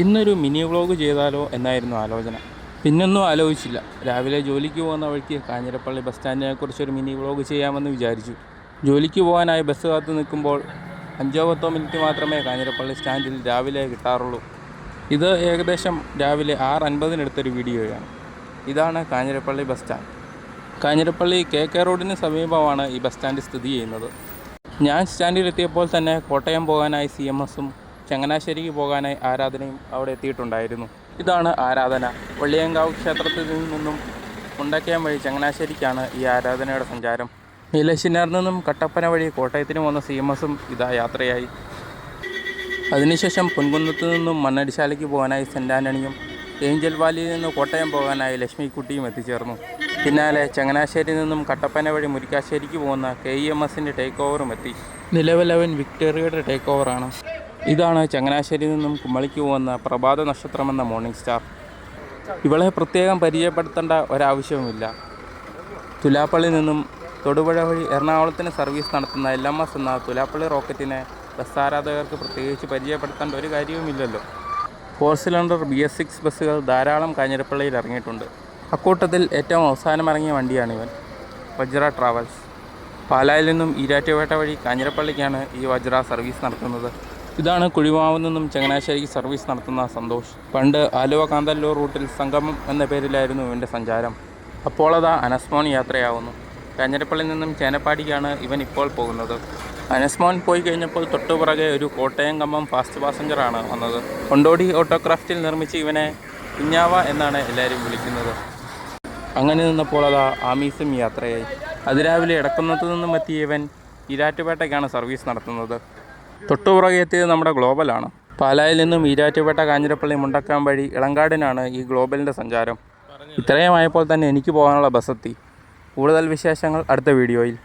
ഇന്നൊരു mini vlog ചെയ്താലോ എന്നായിരുന്നു ആലോചന. പിന്നൊന്നും ആലോചിച്ചില്ല. രാവിലെ ജോലിക്ക് പോകുന്ന വഴിക്ക് കാഞ്ഞിരപ്പള്ളി ബസ് സ്റ്റാൻഡിനെക്കുറിച്ചൊരു മിനി വ്ളോഗ് ചെയ്യാമെന്ന് വിചാരിച്ചു. ജോലിക്ക് പോകാനായി ബസ് കാത്ത് നിൽക്കുമ്പോൾ 5-10 മിനിറ്റ് മാത്രമേ കാഞ്ഞിരപ്പള്ളി സ്റ്റാൻഡിൽ രാവിലെ കിട്ടാറുള്ളൂ. ഇത് ഏകദേശം രാവിലെ 6:50 വീഡിയോയാണ്. ഇതാണ് Kanjirappally bus stand. Kanjirappally KK റോഡിന് സമീപമാണ് ഈ ബസ് സ്റ്റാൻഡ് സ്ഥിതി ചെയ്യുന്നത്. ഞാൻ സ്റ്റാൻഡിലെത്തിയപ്പോൾ തന്നെ കോട്ടയം പോകാനായി CMSഉം ചങ്ങനാശ്ശേരിക്ക് പോകാനായി ആരാധനയും അവിടെ എത്തിയിട്ടുണ്ടായിരുന്നു. ഇതാണ് ആരാധന. വള്ളിയങ്കാവ് ക്ഷേത്രത്തിൽ നിന്നും മുണ്ടക്കയം വഴി ചങ്ങനാശ്ശേരിക്കാണ് ഈ ആരാധനയുടെ സഞ്ചാരം. നീലശ്ശിനാറിൽ നിന്നും കട്ടപ്പന വഴി കോട്ടയത്തിന് പോകുന്ന CMSഉം ഇതാ യാത്രയായി. അതിനുശേഷം പൊൻകുന്നത്ത് നിന്നും മണ്ണടിശാലയ്ക്ക് പോകാനായി സെൻറ് ആൻ്റണിയും ഏഞ്ചൽ വാലിയിൽ നിന്ന് കോട്ടയം പോകാനായി ലക്ഷ്മിക്കുട്ടിയും എത്തിച്ചേർന്നു. പിന്നാലെ ചങ്ങനാശ്ശേരിയിൽ നിന്നും കട്ടപ്പന വഴി മുരിക്കാശ്ശേരിക്ക് പോകുന്ന KEMSൻ്റെ ടേക്ക് ഓവറും എത്തി. നിലവിൽ അവൻ വിക്ടോറിയയുടെ ടേക്ക് ഓവറാണ്. ഇതാണ് ചങ്ങനാശ്ശേരിയിൽ നിന്നും കുമളിക്ക് പോകുന്ന പ്രഭാത നക്ഷത്രമെന്ന മോർണിംഗ് സ്റ്റാർ. ഇവളെ പ്രത്യേകം പരിചയപ്പെടുത്തേണ്ട ഒരാവശ്യവുമില്ല. തുലാപ്പള്ളി നിന്നും തൊടുപുഴ വഴി എറണാകുളത്തിന് സർവീസ് നടത്തുന്ന LMS എന്ന തുലാപ്പള്ളി റോക്കറ്റിനെ ബസ് ആരാധകർക്ക് പ്രത്യേകിച്ച് പരിചയപ്പെടുത്തേണ്ട ഒരു കാര്യവുമില്ലല്ലോ. 4 സിലിണ്ടർ BS6 ബസ്സുകൾ ധാരാളം കാഞ്ഞിരപ്പള്ളിയിൽ ഇറങ്ങിയിട്ടുണ്ട്. അക്കൂട്ടത്തിൽ ഏറ്റവും അവസാനം ഇറങ്ങിയ വണ്ടിയാണിവൻ, വജ്ര ട്രാവൽസ്. പാലായിൽ നിന്നും ഈരാറ്റുപേട്ട വഴി കാഞ്ഞിരപ്പള്ളിക്കാണ് ഈ വജ്ര സർവീസ് നടത്തുന്നത്. ഇതാണ് കുഴിമാവിൽ നിന്നും ചങ്ങനാശ്ശേരിക്ക് സർവീസ് നടത്തുന്ന സന്തോഷ്. പണ്ട് ആലുവ കാന്തല്ലൂർ റൂട്ടിൽ സംഗമം എന്ന പേരിലായിരുന്നു ഇവൻ്റെ സഞ്ചാരം. അപ്പോൾ അതാ അനസ്മോൻ യാത്രയാവുന്നു. കാഞ്ഞിരപ്പള്ളിയിൽ നിന്നും ചേനപ്പാടിക്കാണ് ഇവൻ ഇപ്പോൾ പോകുന്നത്. അനസ്മോൻ പോയി കഴിഞ്ഞപ്പോൾ തൊട്ടുപുറകെ ഒരു കോട്ടയം കമ്പം ഫാസ്റ്റ് പാസഞ്ചറാണ് വന്നത്. കൊണ്ടോടി ഓട്ടോക്രാഫ്റ്റിൽ നിർമ്മിച്ച് ഇവനെ കുഞ്ഞാവ എന്നാണ് എല്ലാവരും വിളിക്കുന്നത്. അങ്ങനെ നിന്നപ്പോൾ അതാ ആമീസും യാത്രയായി. അതിരാവിലെ എടക്കുന്നത്ത് നിന്നും എത്തിയ ഇവൻ ഈരാറ്റുപേട്ടയ്ക്കാണ് സർവീസ് നടത്തുന്നത്. തൊട്ടുപുറകെ എത്തിയത് നമ്മുടെ ഗ്ലോബലാണ്. പാലായിൽ നിന്നും ഈരാറ്റുപേട്ട കാഞ്ഞിരപ്പള്ളി മുണ്ടക്കയം വഴി ഇളങ്കാടിനാണ് ഈ ഗ്ലോബലിൻ്റെ സഞ്ചാരം. ഇത്രയുമായപ്പോൾ തന്നെ എനിക്ക് പോകാനുള്ള ബസ്സെത്തി. കൂടുതൽ വിശേഷങ്ങൾ അടുത്ത വീഡിയോയിൽ.